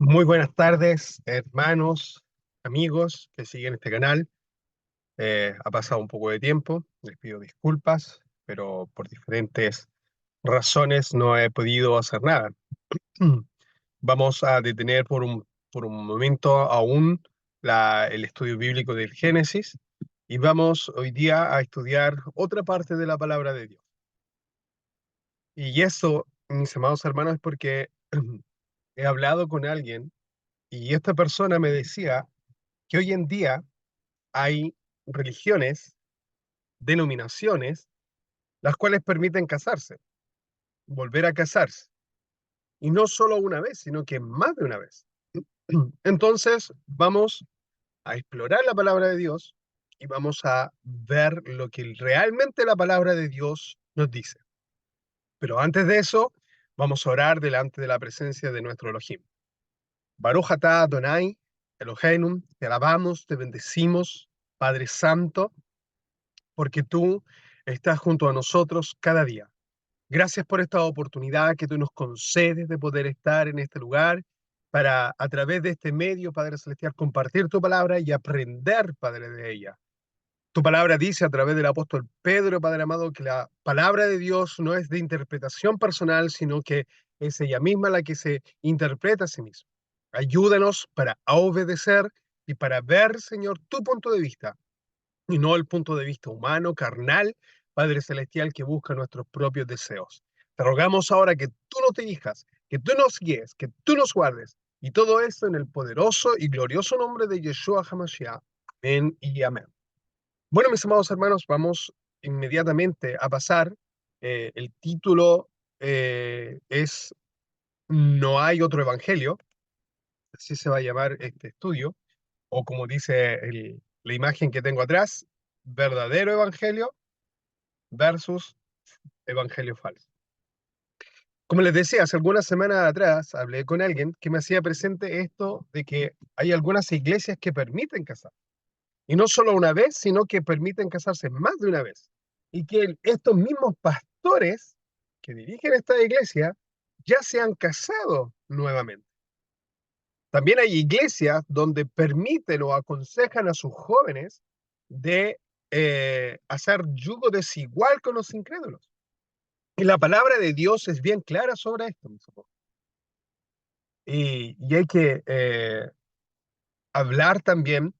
Muy buenas tardes, hermanos, amigos que siguen este canal. Ha pasado un poco de tiempo, les pido disculpas, pero por diferentes razones no he podido hacer nada. Vamos a detener por un momento aún el estudio bíblico del Génesis y vamos hoy día a estudiar otra parte de la palabra de Dios. Y eso, mis amados hermanos, es porque he hablado con alguien y esta persona me decía que hoy en día hay religiones, denominaciones, las cuales permiten casarse, volver a casarse. Y no solo una vez, sino que más de una vez. Entonces, vamos a explorar la palabra de Dios y vamos a ver lo que realmente la palabra de Dios nos dice. Pero antes de eso, vamos a orar delante de la presencia de nuestro Elohim. Baruch atah Adonai, Eloheinu, te alabamos, te bendecimos, Padre Santo, porque tú estás junto a nosotros cada día. Gracias por esta oportunidad que tú nos concedes de poder estar en este lugar para, a través de este medio, Padre Celestial, compartir tu palabra y aprender, Padre, de ella. Tu palabra dice a través del apóstol Pedro, Padre amado, que la palabra de Dios no es de interpretación personal, sino que es ella misma la que se interpreta a sí misma. Ayúdanos para obedecer y para ver, Señor, tu punto de vista y no el punto de vista humano, carnal, Padre Celestial, que busca nuestros propios deseos. Te rogamos ahora que tú nos dirijas, que tú nos guíes, que tú nos guardes, y todo esto en el poderoso y glorioso nombre de Yeshua HaMashiach. Amén y amén. Bueno, mis amados hermanos, vamos inmediatamente a pasar. El título es No hay otro evangelio, así se va a llamar este estudio, o como dice la imagen que tengo atrás, verdadero evangelio versus evangelio falso. Como les decía, hace algunas semanas atrás hablé con alguien que me hacía presente esto de que hay algunas iglesias que permiten casar. Y no solo una vez, sino que permiten casarse más de una vez. Y que estos mismos pastores que dirigen esta iglesia ya se han casado nuevamente. También hay iglesias donde permiten o aconsejan a sus jóvenes de hacer yugo desigual con los incrédulos. Y la palabra de Dios es bien clara sobre esto, mis amigos. Y hay que hablar también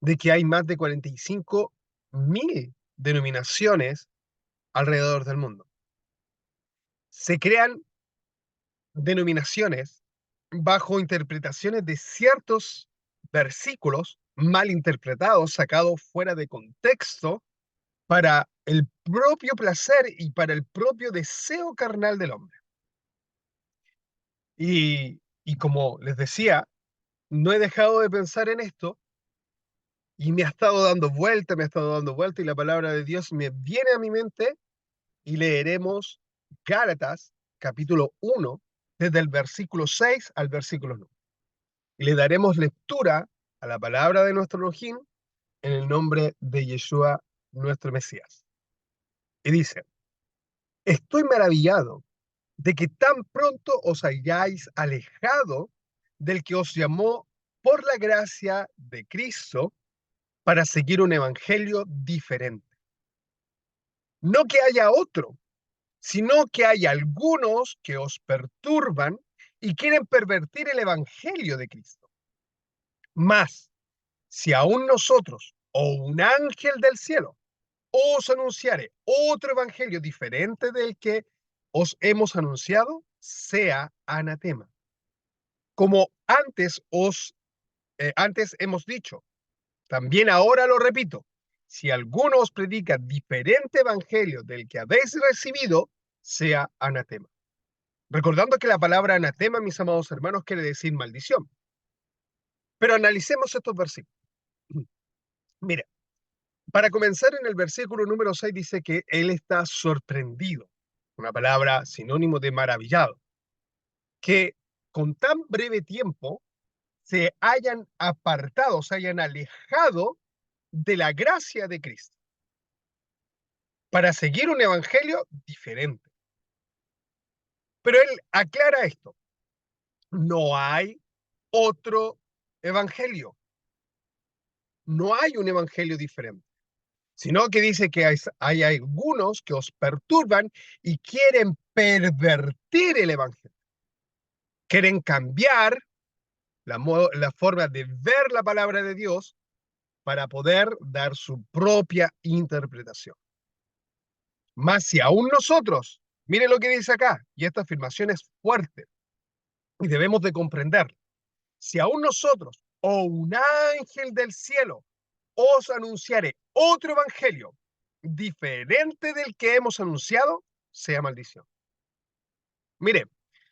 de que hay más de 45.000 denominaciones alrededor del mundo. Se crean denominaciones bajo interpretaciones de ciertos versículos mal interpretados, sacados fuera de contexto, para el propio placer y para el propio deseo carnal del hombre. Y como les decía, no he dejado de pensar en esto y me ha estado dando vuelta, me ha estado dando vuelta y la palabra de Dios me viene a mi mente y leeremos Gálatas capítulo 1 desde el versículo 6 al versículo 9. Y le daremos lectura a la palabra de nuestro Elohim en el nombre de Yeshua, nuestro Mesías. Y dice, estoy maravillado de que tan pronto os hayáis alejado del que os llamó por la gracia de Cristo para seguir un evangelio diferente. No que haya otro, sino que hay algunos que os perturban y quieren pervertir el evangelio de Cristo. Mas, si aún nosotros o un ángel del cielo os anunciare otro evangelio diferente del que os hemos anunciado, sea anatema. Como antes hemos dicho, también ahora lo repito, si alguno os predica diferente evangelio del que habéis recibido, sea anatema. Recordando que la palabra anatema, mis amados hermanos, quiere decir maldición. Pero analicemos estos versículos. Mira, para comenzar en el versículo número 6 dice que él está sorprendido, una palabra sinónimo de maravillado, que con tan breve tiempo se hayan apartado, se hayan alejado de la gracia de Cristo para seguir un evangelio diferente. Pero él aclara esto. No hay otro evangelio. No hay un evangelio diferente, sino que dice que hay algunos que os perturban y quieren pervertir el evangelio. Quieren cambiar la forma de ver la palabra de Dios para poder dar su propia interpretación. Más si aún nosotros, mire lo que dice acá, y esta afirmación es fuerte y debemos de comprender. Si aún nosotros o un ángel del cielo os anunciare otro evangelio diferente del que hemos anunciado, sea maldición. Mire,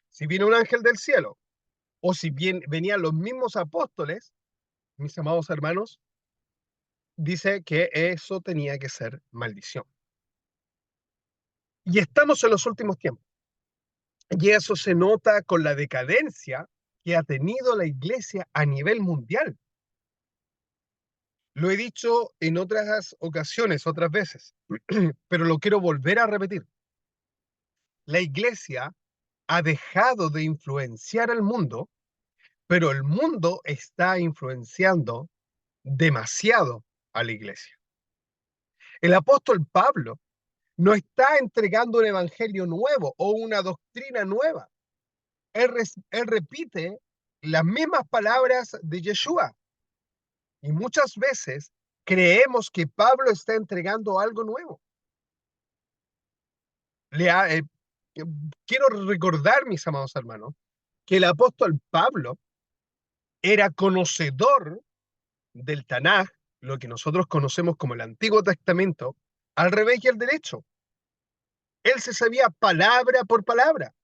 si viene un ángel del cielo o si bien venían los mismos apóstoles, mis amados hermanos, dice que eso tenía que ser maldición. Y estamos en los últimos tiempos. Y eso se nota con la decadencia que ha tenido la iglesia a nivel mundial. Lo he dicho en otras ocasiones, otras veces, pero lo quiero volver a repetir. La iglesia ha dejado de influenciar al mundo, pero el mundo está influenciando demasiado a la iglesia. El apóstol Pablo no está entregando un evangelio nuevo o una doctrina nueva. Él repite las mismas palabras de Yeshua. Y muchas veces creemos que Pablo está entregando algo nuevo. Le ha- eh, eh, Quiero recordar, mis amados hermanos, que el apóstol Pablo era conocedor del Tanaj, lo que nosotros conocemos como el Antiguo Testamento, al revés y al derecho. Él se sabía palabra por palabra.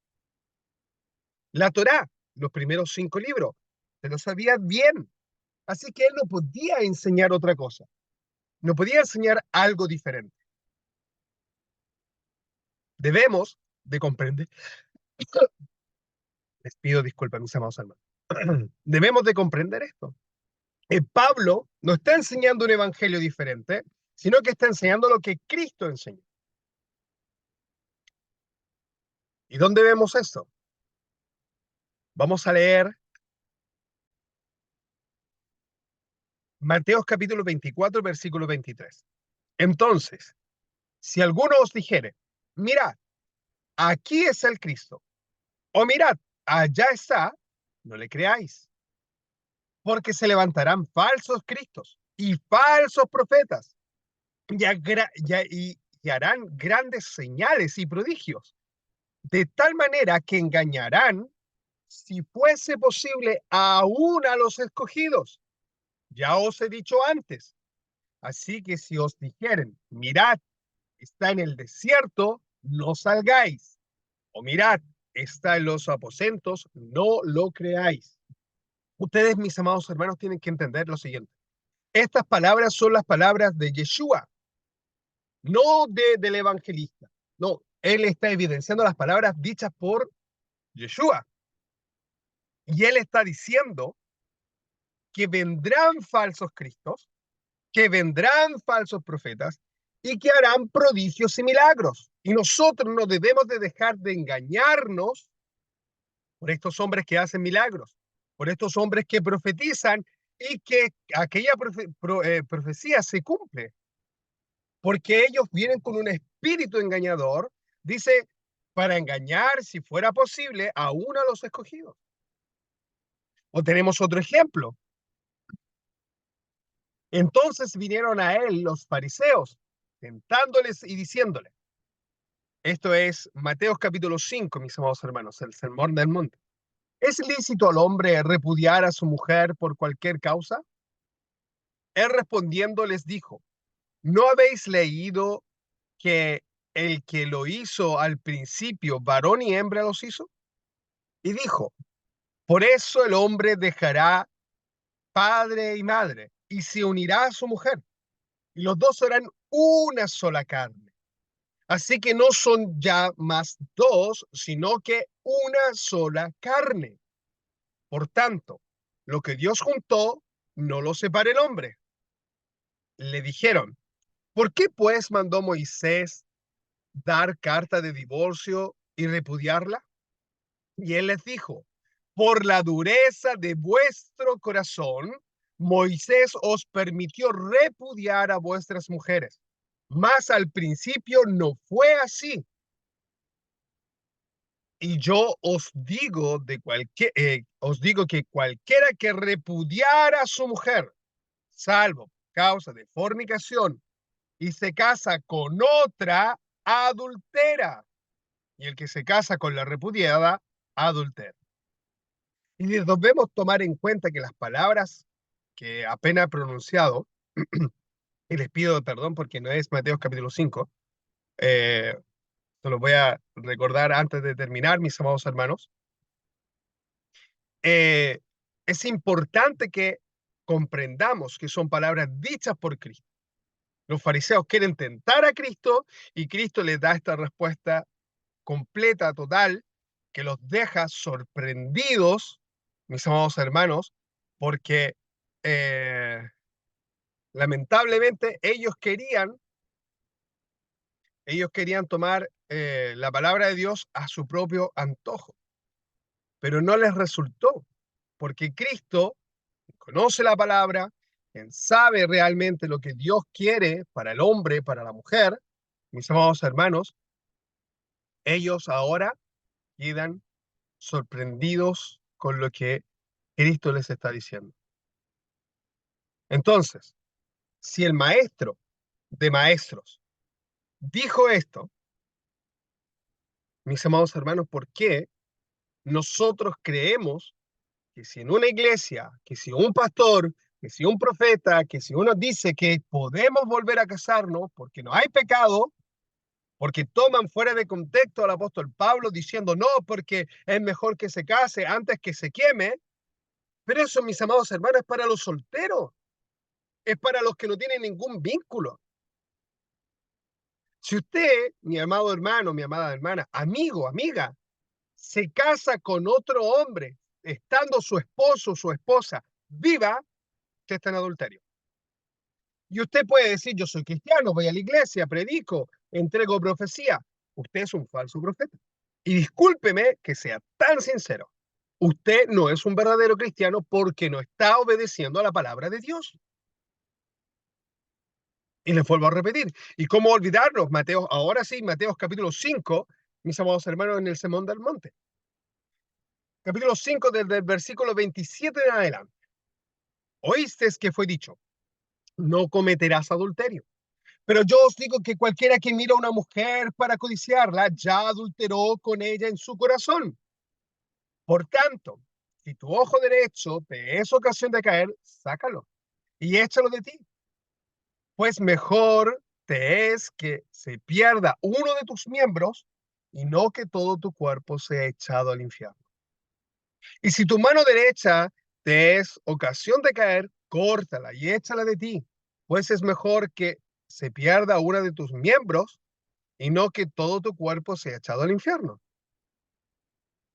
La Torá, los primeros 5 libros, se lo sabía bien. Así que él no podía enseñar otra cosa. No podía enseñar algo diferente. Debemos de comprender. Les pido disculpas, mis amados hermanos. Debemos de comprender esto. Pablo no está enseñando un evangelio diferente, sino que está enseñando lo que Cristo enseñó. ¿Y dónde vemos esto? Vamos a leer Mateo capítulo 24, versículo 23. Entonces, si alguno os dijere, mirad, aquí es el Cristo, o mirad, allá está, no le creáis, porque se levantarán falsos cristos y falsos profetas y harán grandes señales y prodigios, de tal manera que engañarán, si fuese posible, aún a los escogidos. Ya os he dicho antes. Así que si os dijeren, mirad, está en el desierto, no salgáis. O mirad, está en los aposentos, no lo creáis. Ustedes, mis amados hermanos, tienen que entender lo siguiente. Estas palabras son las palabras de Yeshua, no del evangelista. No, él está evidenciando las palabras dichas por Yeshua. Y él está diciendo que vendrán falsos cristos, que vendrán falsos profetas y que harán prodigios y milagros. Y nosotros no debemos de dejar de engañarnos por estos hombres que hacen milagros, por estos hombres que profetizan y que aquella profecía se cumple, porque ellos vienen con un espíritu engañador, dice, para engañar, si fuera posible, aún a los escogidos. O tenemos otro ejemplo. Entonces vinieron a él los fariseos, tentándoles y diciéndole, esto es Mateo capítulo 5, mis amados hermanos, el sermón del monte. ¿Es lícito al hombre repudiar a su mujer por cualquier causa? Él respondiendo les dijo, ¿no habéis leído que el que lo hizo al principio, varón y hembra los hizo? Y dijo, por eso el hombre dejará padre y madre y se unirá a su mujer, y los dos serán una sola carne. Así que no son ya más dos, sino que una sola carne. Por tanto, lo que Dios juntó, no lo separe el hombre. Le dijeron, ¿por qué pues mandó Moisés dar carta de divorcio y repudiarla? Y él les dijo, por la dureza de vuestro corazón, Moisés os permitió repudiar a vuestras mujeres. Mas al principio no fue así. Y yo os digo que cualquiera que repudiara a su mujer, salvo causa de fornicación, y se casa con otra, adultera. Y el que se casa con la repudiada, adultera. Y debemos tomar en cuenta que las palabras que apenas he pronunciado, y les pido perdón porque no es Mateo capítulo 5, se los voy a recordar antes de terminar, mis amados hermanos. eh, es importante que comprendamos que son palabras dichas por Cristo. Los fariseos quieren tentar a Cristo y Cristo les da esta respuesta completa, total, que los deja sorprendidos, mis amados hermanos, porque lamentablemente ellos querían tomar la palabra de Dios a su propio antojo, pero no les resultó, porque Cristo conoce la palabra, quien sabe realmente lo que Dios quiere para el hombre, para la mujer, mis amados hermanos, ellos ahora quedan sorprendidos con lo que Cristo les está diciendo. Entonces, si el maestro de maestros dijo esto, mis amados hermanos, ¿por qué nosotros creemos que si en una iglesia, que si un pastor, que si un profeta, que si uno dice que podemos volver a casarnos porque no hay pecado, porque toman fuera de contexto al apóstol Pablo diciendo no, porque es mejor que se case antes que se queme? Pero eso, mis amados hermanos, es para los solteros, es para los que no tienen ningún vínculo. Si usted, mi amado hermano, mi amada hermana, amigo, amiga, se casa con otro hombre, estando su esposo o su esposa viva, usted está en adulterio. Y usted puede decir, yo soy cristiano, voy a la iglesia, predico, entrego profecía. Usted es un falso profeta. Y discúlpeme que sea tan sincero. Usted no es un verdadero cristiano porque no está obedeciendo a la palabra de Dios. Y les vuelvo a repetir. ¿Y cómo olvidarnos? Mateo, ahora sí, Mateo capítulo 5, mis amados hermanos, en el Sermón del Monte. Capítulo 5, desde el versículo 27 en adelante. Oíste que fue dicho, no cometerás adulterio. Pero yo os digo que cualquiera que mira a una mujer para codiciarla, ya adulteró con ella en su corazón. Por tanto, si tu ojo derecho te es ocasión de caer, sácalo y échalo de ti. Pues mejor te es que se pierda uno de tus miembros y no que todo tu cuerpo sea echado al infierno. Y si tu mano derecha te es ocasión de caer, córtala y échala de ti, pues es mejor que se pierda una de tus miembros y no que todo tu cuerpo sea echado al infierno.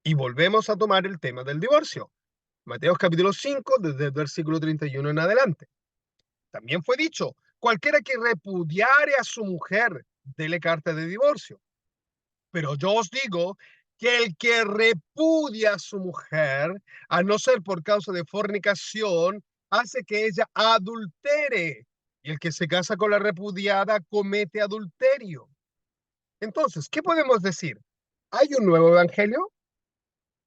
Y volvemos a tomar el tema del divorcio. Mateo capítulo 5, desde el versículo 31 en adelante. También fue dicho, cualquiera que repudiare a su mujer, dele carta de divorcio. Pero yo os digo que el que repudia a su mujer, a no ser por causa de fornicación, hace que ella adultere. Y el que se casa con la repudiada comete adulterio. Entonces, ¿qué podemos decir? ¿Hay un nuevo evangelio?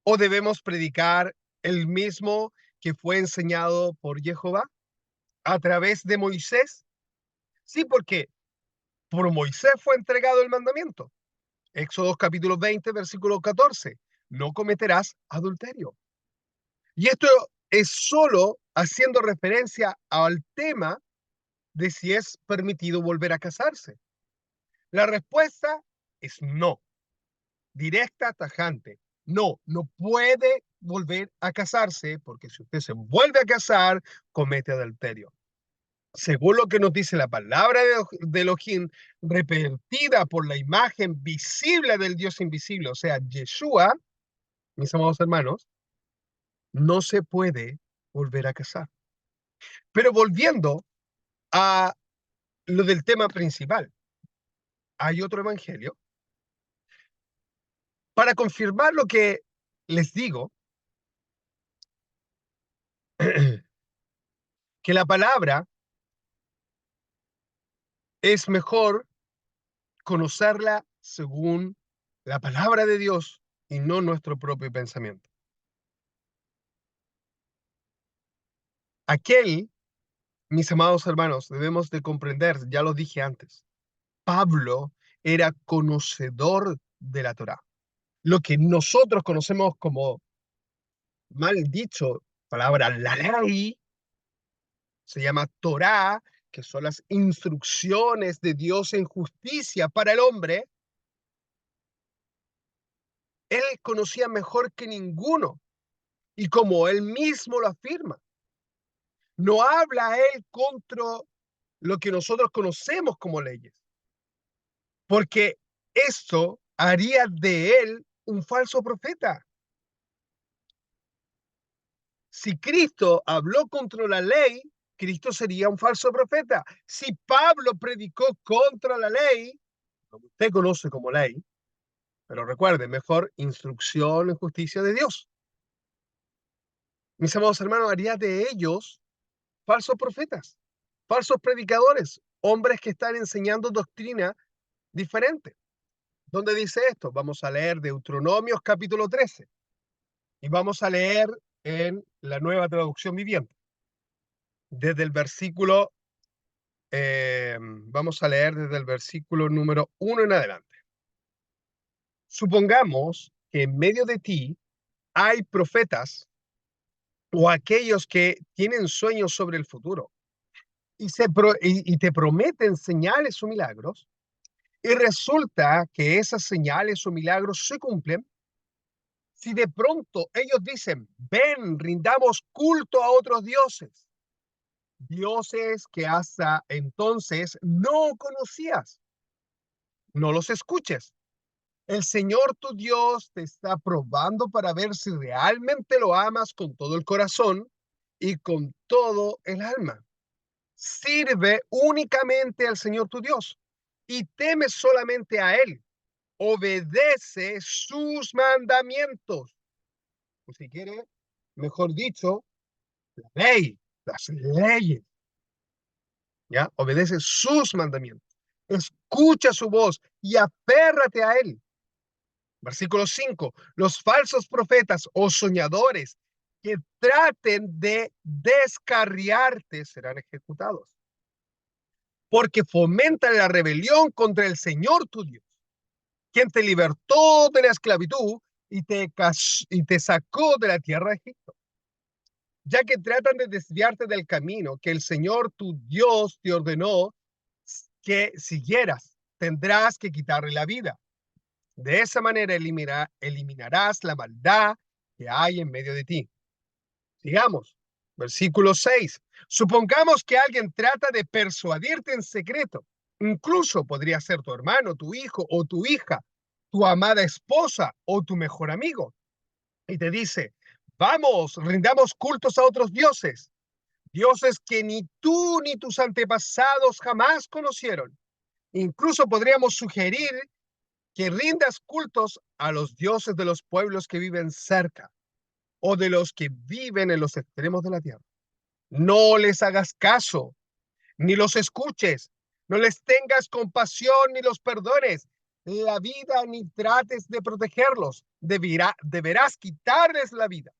¿O debemos predicar el mismo que fue enseñado por Jehová a través de Moisés? Sí, porque por Moisés fue entregado el mandamiento. Éxodo capítulo 20, versículo 14. No cometerás adulterio. Y esto es solo haciendo referencia al tema de si es permitido volver a casarse. La respuesta es no. Directa, tajante. No, no puede volver a casarse porque si usted se vuelve a casar, comete adulterio. Según lo que nos dice la palabra de Elohim, repetida por la imagen visible del Dios invisible, o sea, Yeshua, mis amados hermanos, no se puede volver a casar. Pero volviendo a lo del tema principal, hay otro evangelio. Para confirmar lo que les digo, que la palabra es mejor conocerla según la palabra de Dios y no nuestro propio pensamiento. Aquel, mis amados hermanos, debemos de comprender, ya lo dije antes, Pablo era conocedor de la Torá. Lo que nosotros conocemos como, mal dicho, palabra la ley, se llama Torá, que son las instrucciones de Dios en justicia para el hombre. Él conocía mejor que ninguno, y como él mismo lo afirma, no habla él contra lo que nosotros conocemos como leyes, porque esto haría de él un falso profeta. Si Cristo habló contra la ley, Cristo sería un falso profeta. Si Pablo predicó contra la ley, lo que usted conoce como ley, pero recuerde, mejor instrucción en justicia de Dios. Mis amados hermanos, haría de ellos falsos profetas, falsos predicadores, hombres que están enseñando doctrina diferente. ¿Dónde dice esto? Vamos a leer Deuteronomios capítulo 13 y vamos a leer en la Nueva Traducción Viviente. Desde el versículo, vamos a leer desde el versículo número 1 en adelante. Supongamos que en medio de ti hay profetas o aquellos que tienen sueños sobre el futuro y te prometen señales o milagros, y resulta que esas señales o milagros se cumplen. Si de pronto ellos dicen, ven, rindamos culto a otros dioses, dioses que hasta entonces no conocías, no los escuches. El Señor tu Dios te está probando para ver si realmente lo amas con todo el corazón y con todo el alma. Sirve únicamente al Señor tu Dios y teme solamente a Él. Obedece sus mandamientos. O si quiere, mejor dicho, la ley, las leyes. ¿Ya? Obedece sus mandamientos. Escucha su voz y aférrate a Él. Versículo 5. Los falsos profetas o soñadores que traten de descarriarte serán ejecutados, porque fomentan la rebelión contra el Señor tu Dios, quien te libertó de la esclavitud y te sacó de la tierra de Egipto, ya que tratan de desviarte del camino que el Señor tu Dios te ordenó que siguieras. Tendrás que quitarle la vida. De esa manera eliminarás la maldad que hay en medio de ti. Sigamos. Versículo 6. Supongamos que alguien trata de persuadirte en secreto. Incluso podría ser tu hermano, tu hijo o tu hija, tu amada esposa o tu mejor amigo. Y te dice, vamos, rindamos cultos a otros dioses, dioses que ni tú ni tus antepasados jamás conocieron. Incluso podríamos sugerir que rindas cultos a los dioses de los pueblos que viven cerca o de los que viven en los extremos de la tierra. No les hagas caso, ni los escuches, no les tengas compasión ni los perdones la vida, ni trates de protegerlos. Deberás quitarles la vida.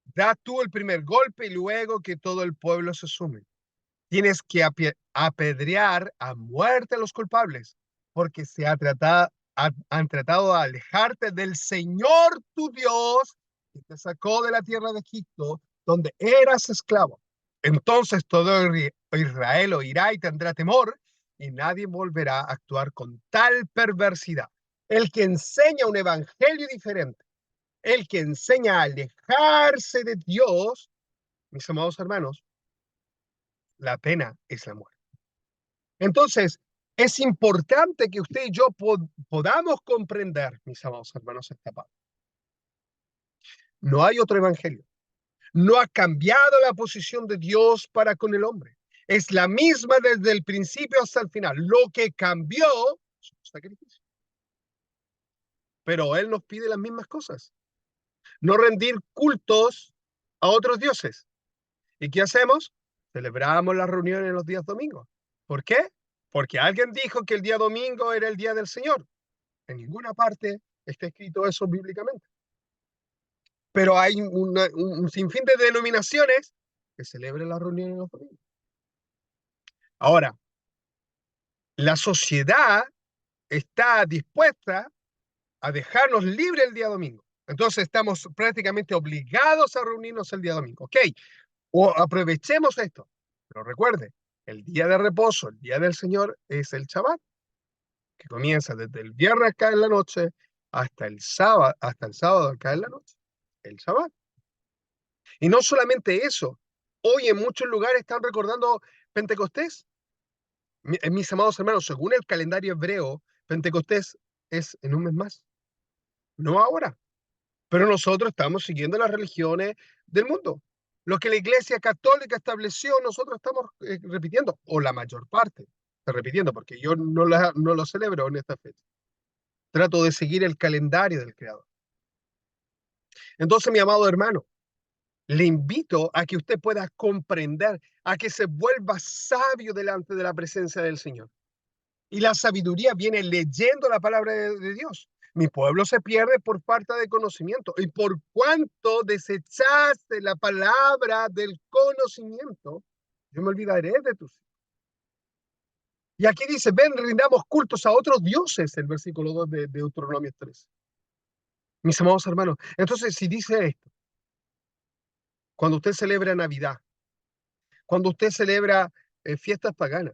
Da tú el primer golpe y luego que todo el pueblo se sume. Tienes que apedrear a muerte a los culpables, porque han tratado de alejarte del Señor tu Dios, que te sacó de la tierra de Egipto, donde eras esclavo. Entonces todo Israel oirá y tendrá temor, y nadie volverá a actuar con tal perversidad. El que enseña un evangelio diferente, el que enseña a alejarse de Dios, mis amados hermanos, la pena es la muerte. Entonces, es importante que usted y yo podamos comprender, mis amados hermanos, esta parte. No hay otro evangelio. No ha cambiado la posición de Dios para con el hombre. Es la misma desde el principio hasta el final. Lo que cambió es su sacrificio. Pero Él nos pide las mismas cosas. No rendir cultos a otros dioses. ¿Y qué hacemos? Celebramos las reuniones los días domingos. ¿Por qué? Porque alguien dijo que el día domingo era el día del Señor. En ninguna parte está escrito eso bíblicamente. Pero hay un sinfín de denominaciones que celebran las reuniones los domingos. Ahora, la sociedad está dispuesta a dejarnos libre el día domingo. Entonces estamos prácticamente obligados a reunirnos el día domingo. Ok, o aprovechemos esto. Pero recuerde, el día de reposo, el día del Señor, es el Shabbat, que comienza desde el viernes acá en la noche hasta el sábado acá en la noche. El Shabbat. Y no solamente eso, hoy en muchos lugares están recordando Pentecostés. Mis amados hermanos, según el calendario hebreo, Pentecostés es en un mes más, no ahora. Pero nosotros estamos siguiendo las religiones del mundo. Lo que la Iglesia Católica estableció, nosotros estamos repitiendo, o la mayor parte está repitiendo, porque yo no lo celebro en esta fecha. Trato de seguir el calendario del Creador. Entonces, mi amado hermano, le invito a que usted pueda comprender, a que se vuelva sabio delante de la presencia del Señor. Y la sabiduría viene leyendo la palabra de Dios. Mi pueblo se pierde por falta de conocimiento. Y por cuanto desechaste la palabra del conocimiento, yo me olvidaré de tus hijos. Y aquí dice, ven, rindamos cultos a otros dioses, el versículo 2 de Deuteronomio 3. Mis amados hermanos, entonces si dice esto, cuando usted celebra Navidad, cuando usted celebra fiestas paganas,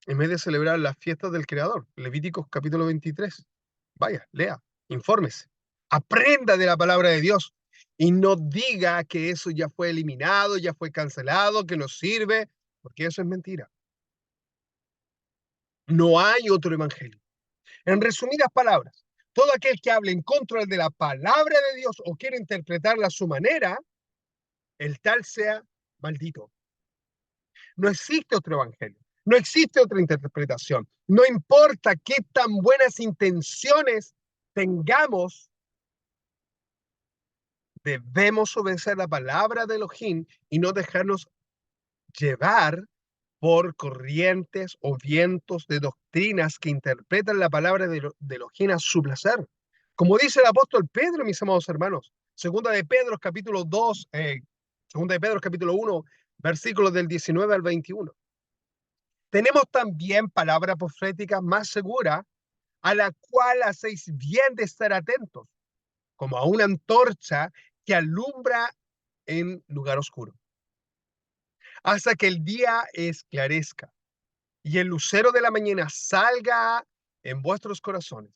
en vez de celebrar las fiestas del Creador, Levíticos capítulo 23, vaya, lea, infórmese, aprenda de la palabra de Dios y no diga que eso ya fue eliminado, ya fue cancelado, que no sirve, porque eso es mentira. No hay otro evangelio. En resumidas palabras, todo aquel que hable en contra de la palabra de Dios o quiere interpretarla a su manera, el tal sea maldito. No existe otro evangelio. No existe otra interpretación. No importa qué tan buenas intenciones tengamos, debemos obedecer la palabra de Elohim y no dejarnos llevar por corrientes o vientos de doctrinas que interpretan la palabra de Elohim a su placer. Como dice el apóstol Pedro, mis amados hermanos, segunda de Pedro capítulo 2, segunda de Pedro capítulo 1, versículos del 19 al 21. Tenemos también palabra profética más segura, a la cual hacéis bien de estar atentos, como a una antorcha que alumbra en lugar oscuro, hasta que el día esclarezca y el lucero de la mañana salga en vuestros corazones.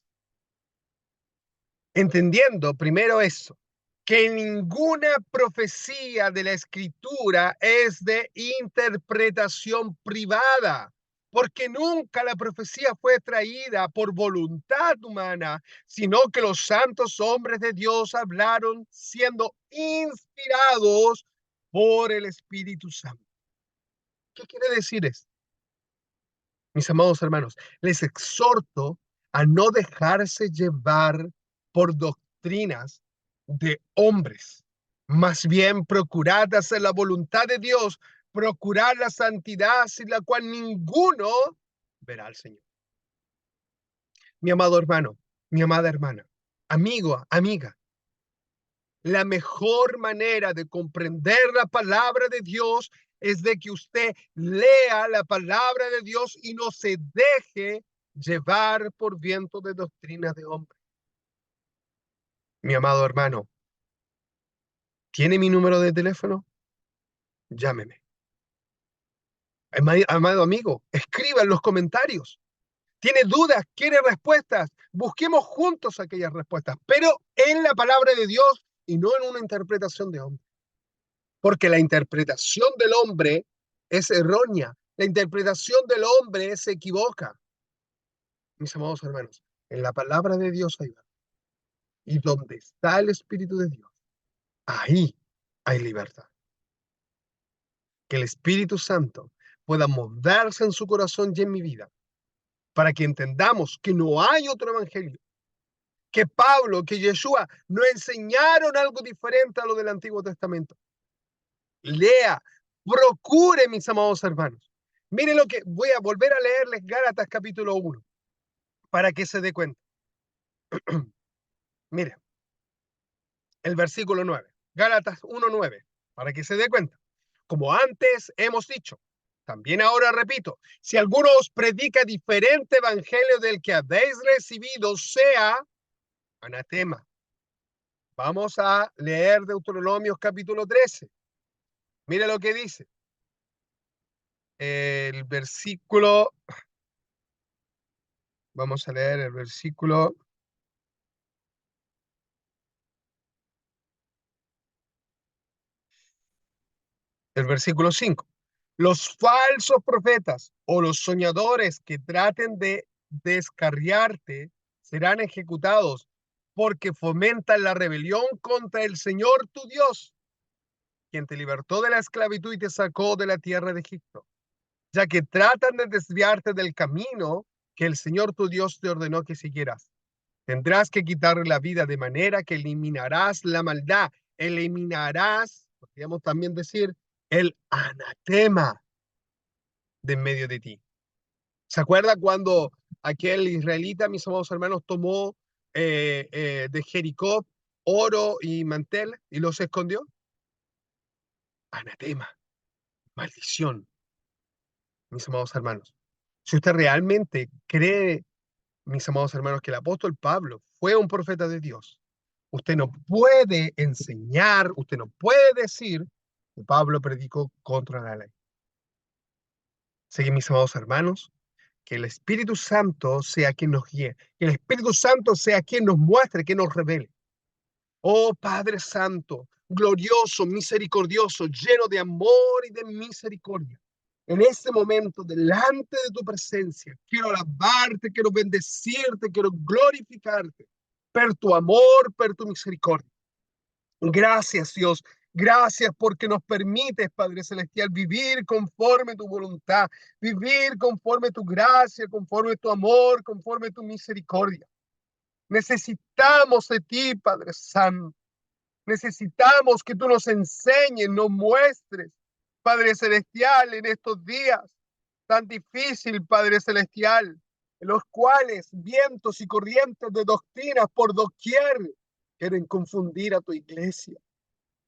Entendiendo primero eso, que ninguna profecía de la Escritura es de interpretación privada, porque nunca la profecía fue traída por voluntad humana, sino que los santos hombres de Dios hablaron siendo inspirados por el Espíritu Santo. ¿Qué quiere decir esto? Mis amados hermanos, les exhorto a no dejarse llevar por doctrinas de hombres. Más bien, procurad hacer la voluntad de Dios, procurad la santidad sin la cual ninguno verá al Señor. Mi amado hermano, mi amada hermana, amigo, amiga, la mejor manera de comprender la palabra de Dios es de que usted lea la palabra de Dios y no se deje llevar por viento de doctrinas de hombre. Mi amado hermano, ¿tiene mi número de teléfono? Llámeme. Amado amigo, escriba en los comentarios. ¿Tiene dudas? ¿Quiere respuestas? Busquemos juntos aquellas respuestas, pero en la palabra de Dios y no en una interpretación de hombre. Porque la interpretación del hombre es errónea. La interpretación del hombre se equivoca. Mis amados hermanos, en la palabra de Dios hay verdad. Y donde está el Espíritu de Dios, ahí hay libertad. Que el Espíritu Santo pueda moldarse en su corazón y en mi vida, para que entendamos que no hay otro evangelio, que Pablo, que Yeshua no enseñaron algo diferente a lo del Antiguo Testamento. Lea, procure, mis amados hermanos. Miren lo que voy a volver a leerles Gálatas capítulo 1 para que se dé cuenta. Mire, el versículo 9, Gálatas 1:9, para que se dé cuenta. Como antes hemos dicho, también ahora repito, si alguno os predica diferente evangelio del que habéis recibido, sea anatema. Vamos a leer Deuteronomios capítulo 13. Mire lo que dice. El versículo, vamos a leer el versículo 5. Los falsos profetas o los soñadores que traten de descarriarte serán ejecutados porque fomentan la rebelión contra el Señor tu Dios, quien te libertó de la esclavitud y te sacó de la tierra de Egipto, ya que tratan de desviarte del camino que el Señor tu Dios te ordenó que siguieras. Tendrás que quitarle la vida de manera que eliminarás la maldad, eliminarás, podríamos también decir, el anatema de en medio de ti. ¿Se acuerda cuando aquel israelita, mis amados hermanos, tomó de Jericó oro y mantel y los escondió? Anatema, maldición, mis amados hermanos. Si usted realmente cree, mis amados hermanos, que el apóstol Pablo fue un profeta de Dios, usted no puede enseñar, usted no puede decir que Pablo predicó contra la ley. Así que, mis amados hermanos, que el Espíritu Santo sea quien nos guíe, que el Espíritu Santo sea quien nos muestre, que nos revele. Oh Padre Santo, glorioso, misericordioso, lleno de amor y de misericordia. En este momento, delante de tu presencia, quiero alabarte, quiero bendecirte, quiero glorificarte per tu amor, per tu misericordia. Gracias, Dios. Gracias porque nos permites, Padre Celestial, vivir conforme tu voluntad, vivir conforme tu gracia, conforme tu amor, conforme tu misericordia. Necesitamos de ti, Padre Santo. Necesitamos que tú nos enseñes, nos muestres, Padre Celestial, en estos días tan difícil, Padre Celestial, en los cuales vientos y corrientes de doctrinas por doquier quieren confundir a tu iglesia.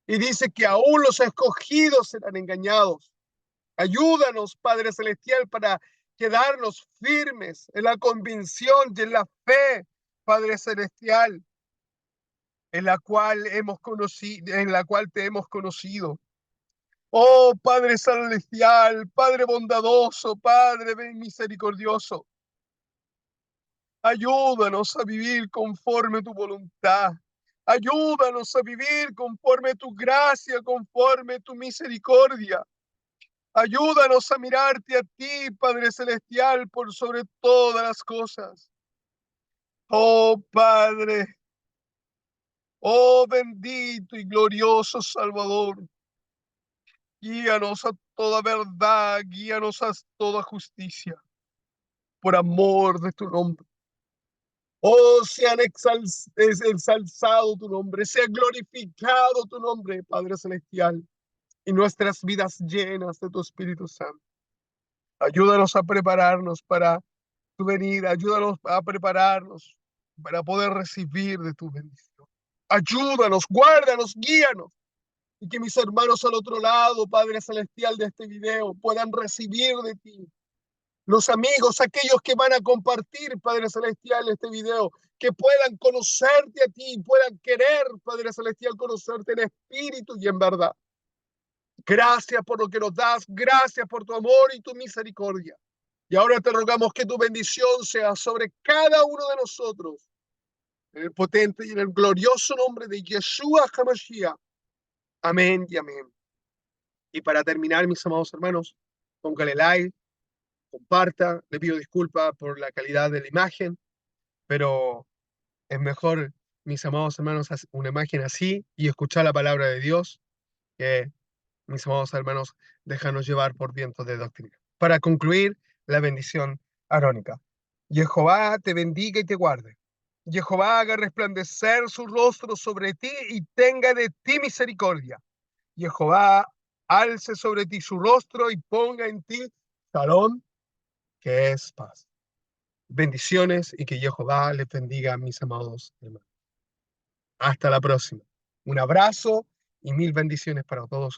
Y dice que aún los escogidos serán engañados. Ayúdanos, Padre Celestial, para quedarnos firmes en la convicción y en la fe, Padre Celestial, en la cual hemos conocido, en la cual te hemos conocido. Oh Padre Celestial, Padre bondadoso, Padre misericordioso, ayúdanos a vivir conforme tu voluntad. Ayúdanos a vivir conforme tu gracia, conforme tu misericordia. Ayúdanos a mirarte a ti, Padre Celestial, por sobre todas las cosas. Oh Padre, oh bendito y glorioso Salvador, guíanos a toda verdad, guíanos a toda justicia, por amor de tu nombre. Oh, sean exalzado tu nombre, sea glorificado tu nombre, Padre Celestial, y nuestras vidas llenas de tu Espíritu Santo. Ayúdanos a prepararnos para tu venida, ayúdanos a prepararnos para poder recibir de tu bendición. Ayúdanos, guárdanos, guíanos, y que mis hermanos al otro lado, Padre Celestial, de este video puedan recibir de ti. Los amigos, aquellos que van a compartir, Padre Celestial, este video, que puedan conocerte a ti, puedan querer, Padre Celestial, conocerte en espíritu y en verdad. Gracias por lo que nos das, gracias por tu amor y tu misericordia. Y ahora te rogamos que tu bendición sea sobre cada uno de nosotros, en el potente y en el glorioso nombre de Yeshua HaMashiach. Amén y amén. Y para terminar, mis amados hermanos, póngale like, comparta, le pido disculpas por la calidad de la imagen, pero es mejor, mis amados hermanos, una imagen así y escuchar la palabra de Dios que, mis amados hermanos, déjanos llevar por vientos de doctrina. Para concluir, la bendición arónica. Jehová te bendiga y te guarde. Jehová haga resplandecer su rostro sobre ti y tenga de ti misericordia. Jehová alce sobre ti su rostro y ponga en ti shalom, que es paz. Bendiciones y que Jehová les bendiga, mis amados hermanos. Hasta la próxima. Un abrazo y mil bendiciones para todos.